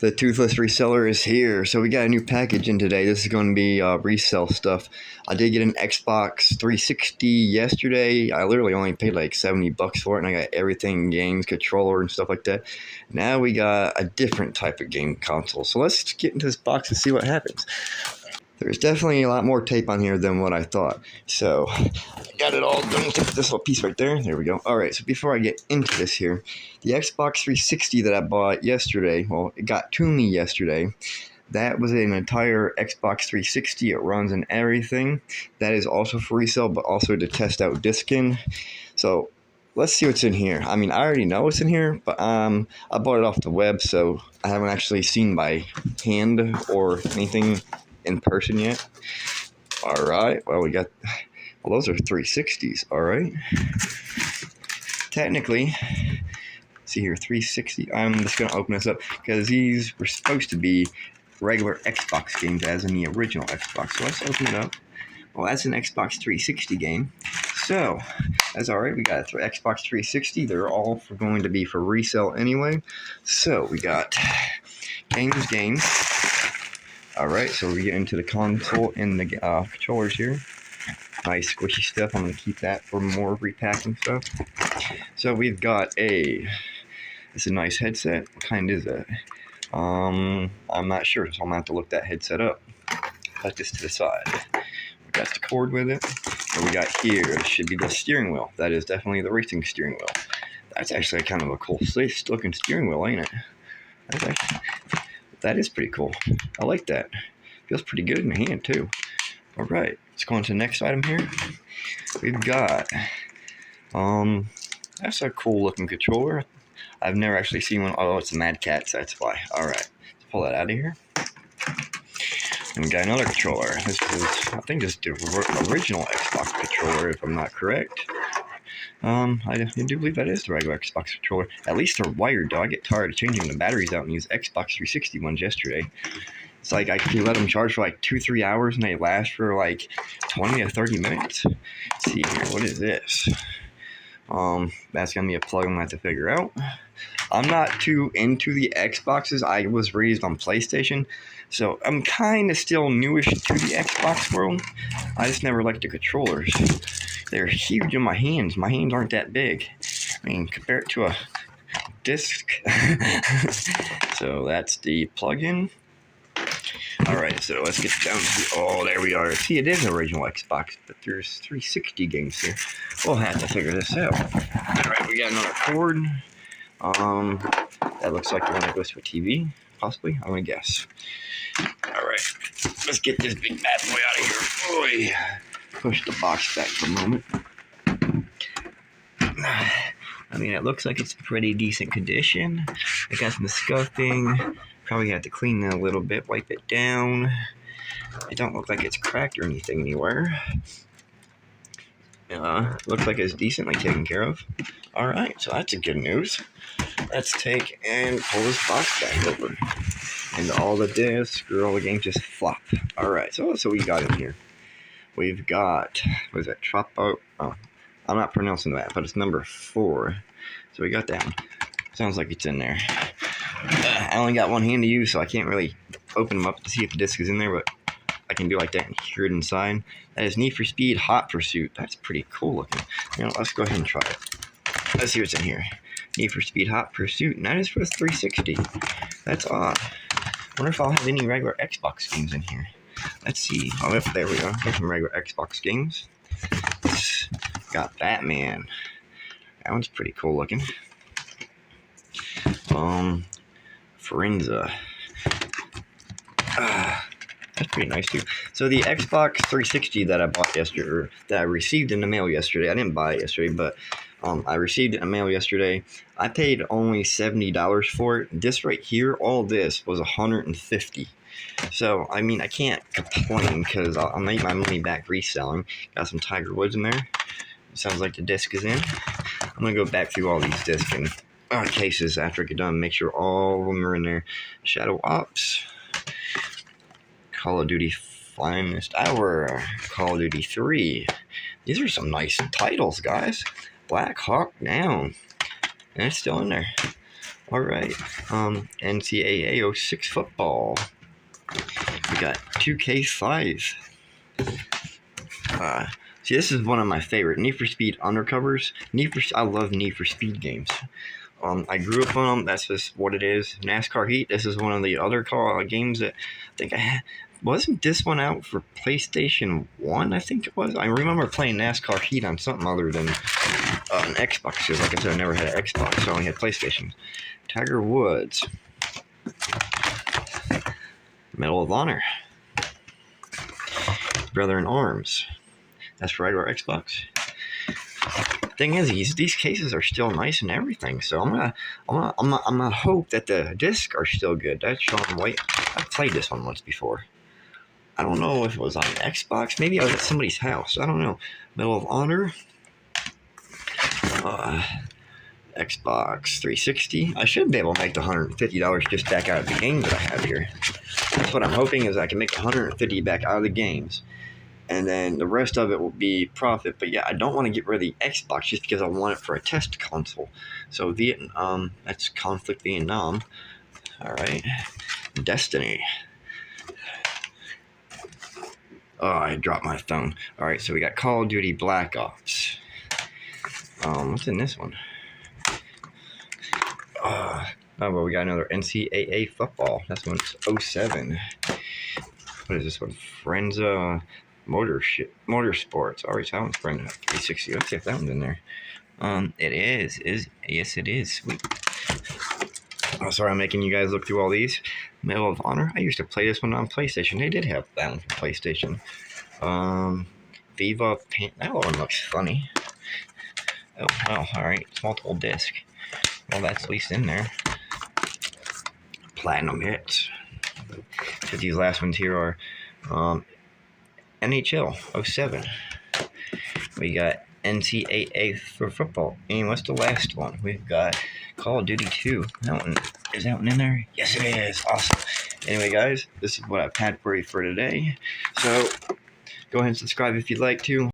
The Toothless Reseller is here. So we got a new package in today. This is going to be resale stuff. I did get an Xbox 360 yesterday. I literally only paid like $70 for it, and I got everything, games, controller, and stuff like that. Now we got a different type of game console. So let's get into this box and see what happens. There's definitely a lot more tape on here than what I thought. So I got it all done with this little piece right there. There we go. All right, so before I get into this here, the Xbox 360 that I bought yesterday, well, it got to me yesterday. That was an entire Xbox 360. It runs and everything. That is also for resale, but also to test out disc-in. So let's see what's in here. I mean, I already know what's in here, but I bought it off the web, so I haven't actually seen by hand or anything in person yet. All right, well, those are 360s. All right, technically, see here, 360. I'm just gonna open this up because these were supposed to be regular Xbox games, as in the original Xbox. So let's open it up. Well, that's an Xbox 360 game. So that's all right. We got Xbox 360. They're all going to be for resale anyway. So we got games. All right, so we get into the console and the controllers here. Nice squishy stuff. I'm going to keep that for more repacking stuff. So we've got it's a nice headset. What kind is it? I'm not sure, so I'm going to have to look that headset up. Put this to the side. We got the cord with it. What we got here, it should be the steering wheel. That is definitely the racing steering wheel. That's actually kind of a cool looking steering wheel, ain't it? That is pretty cool. I like that. Feels pretty good in the hand, too. All right, let's go on to the next item here. We've got, that's a cool looking controller. I've never actually seen one. Oh, it's a Mad Catz, that's why. All right, let's pull that out of here. And we got another controller. This is, I think this is the original Xbox controller, if I'm not correct. I do believe that is the regular Xbox controller. At least they're wired, though. I get tired of changing the batteries out and use Xbox 360 ones yesterday. It's like I can let them charge for like 2-3 hours and they last for like 20 to 30 minutes. Let's see here, what is this? That's gonna be a plug I'm gonna have to figure out. I'm not too into the Xboxes. I was raised on PlayStation, so I'm kind of still newish to the Xbox world. I just never liked the controllers. They're huge in my hands. My hands aren't that big. I mean, compare it to a disc. So that's the plug-in. Alright, so let's get down to, oh, there we are. See, it is an original Xbox, but there's 360 games here. We'll have to figure this out. Alright, we got another cord. That looks like the one that goes to a TV, possibly. I'm gonna guess. Alright, let's get this big bad boy out of here. Boy. Push the box back for a moment. I mean, it looks like it's pretty decent condition. I got some scuffing. Probably have to clean that a little bit, wipe it down. It don't look like it's cracked or anything anywhere. Looks like it's decently taken care of. Alright, so that's a good news. Let's take and pull this box back over. And all the discs or all the games just flop. Alright, so we got in here. We've got, what is that, Tropo? Oh, I'm not pronouncing that, but it's number 4. So we got that one. Sounds like it's in there. I only got one hand to use, so I can't really open them up to see if the disc is in there, but I can do like that and hear it inside. That is Need for Speed Hot Pursuit. That's pretty cool looking. You know, let's go ahead and try it. Let's see what's in here. Need for Speed Hot Pursuit, and that is for the 360. That's odd. I wonder if I'll have any regular Xbox games in here. Let's see. Oh, yep, there we go. There's some regular Xbox games. Got Batman. That one's pretty cool looking. Forenza. That's pretty nice too. So the Xbox 360 that I bought yesterday, or that I received in the mail yesterday, I didn't buy it yesterday, but I received it in the mail yesterday. I paid only $70 for it. This right here, all this was $150. So, I mean, I can't complain because I'll make my money back reselling. Got some Tiger Woods in there. Sounds like the disc is in. I'm going to go back through all these discs and cases after I get done. Make sure all of them are in there. Shadow Ops. Call of Duty Finest Hour. Call of Duty 3. These are some nice titles, guys. Black Hawk Down. And it's still in there. Alright, NCAA 06 football. We got 2K5. See, this is one of my favorite Need for Speed undercovers. I love Need for Speed games. I grew up on them. That's just what it is. NASCAR Heat. This is one of the other games that I think I had. Wasn't this one out for PlayStation 1? I think it was. I remember playing NASCAR Heat on something other than an Xbox. Because, like I said, I never had an Xbox, so I only had PlayStation. Tiger Woods. Medal of Honor. Brother in Arms. That's right, our Xbox. Thing is, these cases are still nice and everything. So I'm gonna hope that the discs are still good. That's Sean White. I've played this one once before. I don't know if it was on Xbox. Maybe I was at somebody's house. I don't know. Medal of Honor. Xbox 360. I should be able to make the $150 just back out of the game that I have here. That's what I'm hoping, is I can make $150 back out of the games. And then the rest of it will be profit. But yeah, I don't want to get rid of the Xbox just because I want it for a test console. So Vietnam, that's Conflict Vietnam. Alright. Destiny. Oh, I dropped my phone. Alright, so we got Call of Duty Black Ops. What's in this one? Oh, well, we got another NCAA football. That's one's 07. What is this one? Frenza Motorsports. Alright, so that one's Frenza 360. Let's see if that one's in there. It is. Yes, it is. Sweet. Oh, sorry, I'm making you guys look through all these. Medal of Honor. I used to play this one on PlayStation. They did have that one for PlayStation. Viva Paint. That one looks funny. Oh, alright. It's multiple disc. Well, that's at least in there. Platinum hits. So these last ones here are NHL 07. We got NCAA for football. And what's the last one? We've got Call of Duty 2. That one, is that one in there? Yes, it is. Awesome. Anyway, guys, this is what I've had for you for today. So, go ahead and subscribe if you'd like to.